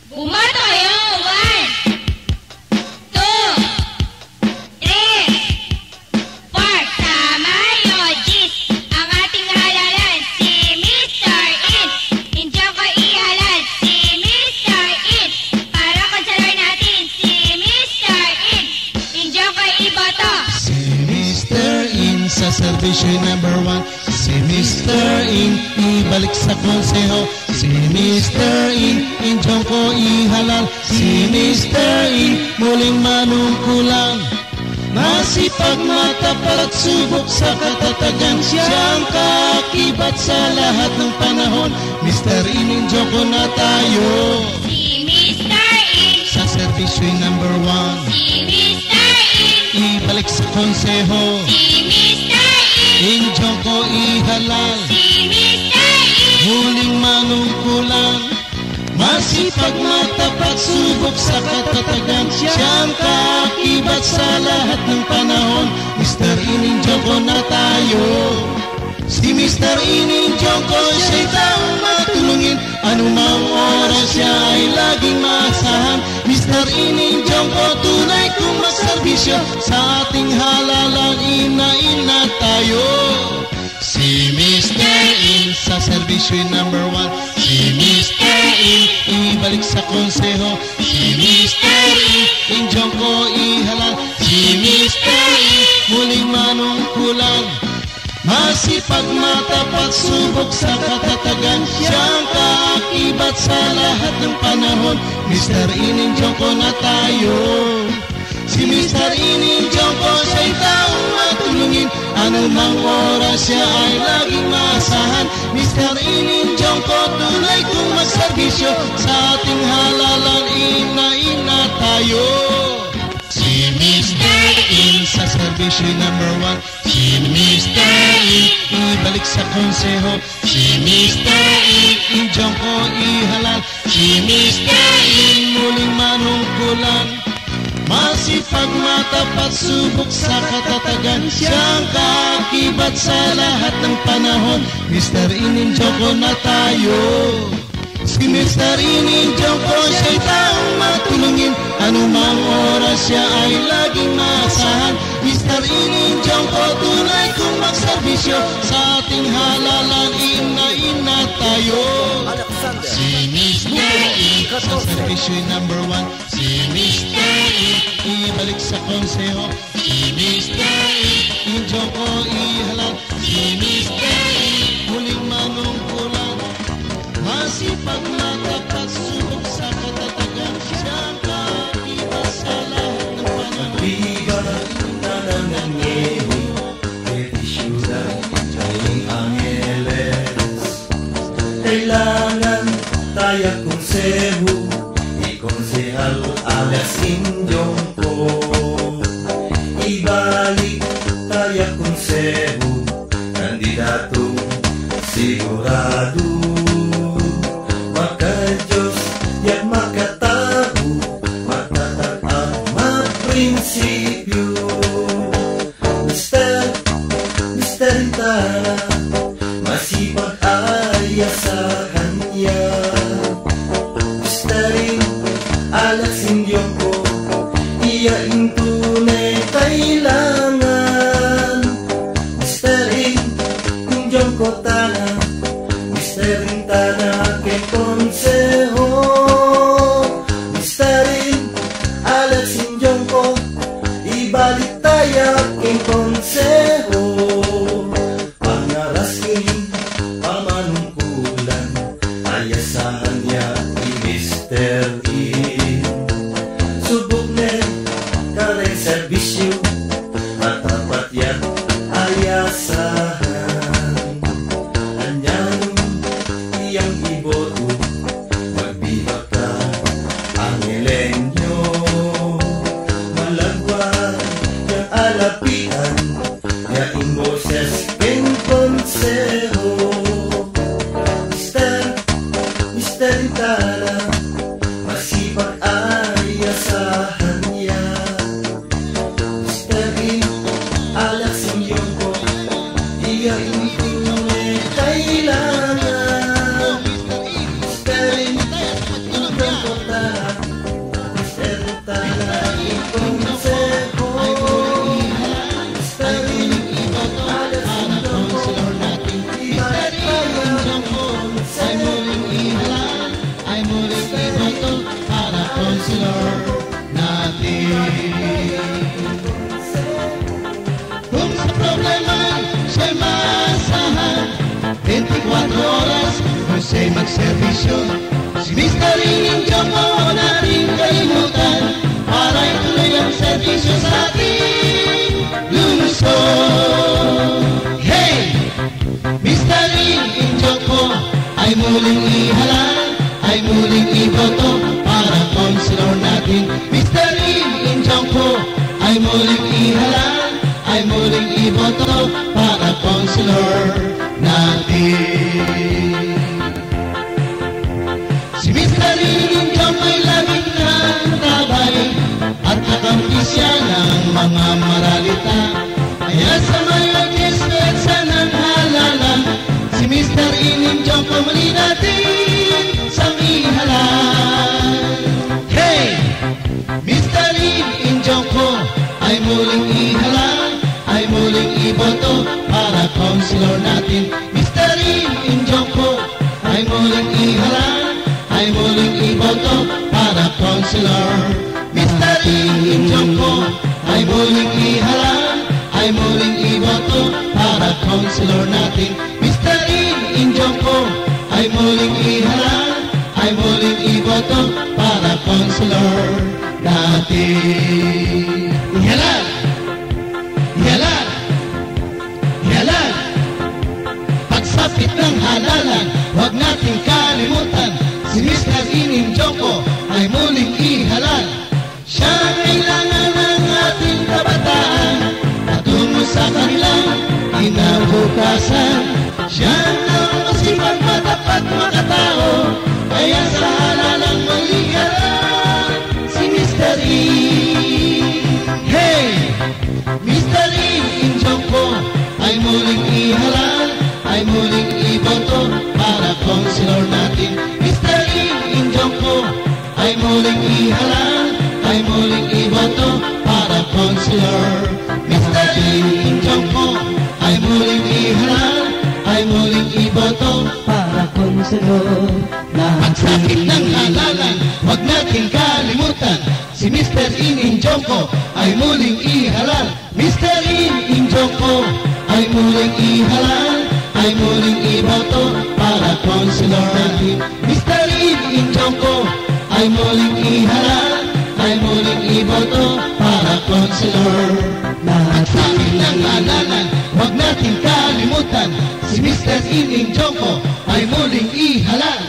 Bumato kayo! 1, 2, 3, 4. Tama yun, Gis. Ang ating halalan, si Mr. In. Hindi ko ihalal, si Mr. In. Para konsalor natin, si Mr. In. Hindi ko iboto. Si Mr. In sa serbisyo number 1. Si Mr. In, ibalik sa konseho. Si Mr. In, indyong ko ihalal. Si Mr. In, muling manungkulan. Masipag, matapat, subok sa katatagan. Siyang kaakibat sa lahat ng panahon. Mr. In, indyong ko na tayo. Si Mr. In. Sa serbisyo number 1. Si Mr. In. Ibalik sa konseho. Si Mr. In. Indyong ko ihalal. Si Mr. In. Huling manungkulan. Masipag, matapat, subok sa katatagan. Siyang kaakibat sa lahat ng panahon. Mr. In, ko na tayo. Si Mr. In, ko siya'y taong matulungin. Anumang oras siya ay laging maasahan. Mr. In, ko tunay kong magserbisyo. Sa ating halalan, ina tayo. Si Mr. In sa serbisyo number 1. Si Mr. In, ibalik sa konseho. Si Mr. In, indyong ko ihalal. Si Mr. In, muling manungkulan. Masipag, matapat, subok sa katatagan. Siyang kaakibat sa lahat ng panahon. Mr. In, indyong ko na tayo. Si Mr. In, indyong ko siya'y taong matulungin. Anumang oras siya ay laging maasahan. Mr. In, indyong ko tunay kong magserbisyo. Sa ating halalan, ina tayo. Si Mr. In sa serbisyo number 1. Si Mr. In, ibalik sa konseho. Si Mr. In, indyong ko ihalal. Si Mr. In, muling manungkulan. Masipag, matapat, subok sa katatagan. Siyang kaakibat sa lahat ng panahon. Mr. In, indyong ko na tayo. Si Mr. In, indyong ko siya'y taong matulungin. Anumang oras siya ay laging maasahan. Mr. In, indyong ko tunay kong magserbisyo. Sa ating halalan, ina tayo. Si Mr. In sa serbisyo number 1. Si Mr. In, ibalik sa konseho. Si Mr. In, indyong ko ihalal. Si Mr. In, huling manungkulan. Masipag, matapat, subok sa katatagan. Siyang kaakibat sa lahat ng panahon. Viva na nangyayari, petisyudan, Shining Angeles. Kailangan tayo konseho, ikonsehal alas indyong ko. Ibalik tayo konseho, kandidato sigurado. Maka-Diyos yak makatao, matatag ang maprinsipyo. Mr. Intara, masipag aya sa kanya. Mr. In, alas indyong ko, iyain tunay kailangan. Mr. In, indyong ko tana. Mr. In, tana kay konseho. Mr. In, alas indyong ko, ibalik tayo kay konseho. Pangaras kini pamanungkulan, ayasahan niya ni Mr. In. Subok na kareng serbisyo, matapat yan ayasahan. Anyan iyang iboto, magbihak ka ang elenyo. Malagwag yung alapian, yaing boses ken konseho. Mr. Intara, masipag ayasahan niya. Mr. In, alas indyong ko, iyain tunay kailangan. Mr. In, indyong ko tayo. konselor natin. Kung sa problema siya'y maasahan, 24 oras kung siya'y magservisyo, si Mr. Injo ko natin kalimutan para ituloy ang servisyo sa ating lumusong. Hey! Mr. Injo ko ay muling ihalal, ay muling iboto para konselor natin. Mr. Injo ko ay muling ihalal, ay muling iboto para konselor natin. Si Mr. Injo ay laging nantabay at kakampi siya ng mga maralita. Kaya sa mga kismetsa ng halala, si Mr. Injo ko muli natin sa ihalal. Hey! Mr. Injo ko ay muling ihalal, ay muling iboto para konselor natin. Mr. Injo ko ay muling ihalal, ay muling iboto para konselor. Mr. Injo ko ay muling ihalal, ay muling iboto para konselor natin. Mr. Injo ko ay muling ihalal, ay muling iboto para konselor natin. Ihalal! Ihalal! Ihalal! Pagsapit ng halalan, huwag nating kalimutan, si Mr. Injo ko ay muling ihalal. Siya ang kailangan ng ating kabataan, patungo sa kanilang kinabukasan. Siya ang masipag, matapat, makatao, kaya sa halalang maligaran si Mr. Hey! Mr. Injo ko ay muling ihalal, ay muling iboto para konselor natin. Mr. Injo ko ay muling ihalal, ay muling iboto para konselor. Mr. Injo ko ay muling ihalal, ay muling iboto para konselor natin. Pagsapit ng halalan, huwag natin kalimutan, si Mr. Injo ko ay muling ihalal. Mr. Injo ko ay muling ihalal, ay muling iboto para konselor natin. Mr. Injo ko ay muling ihalal, ay muling iboto para konselor natin. Pagsapit ng halalan, huwag natin kalimutan, si Mr. Injo ko ay muling ihalal,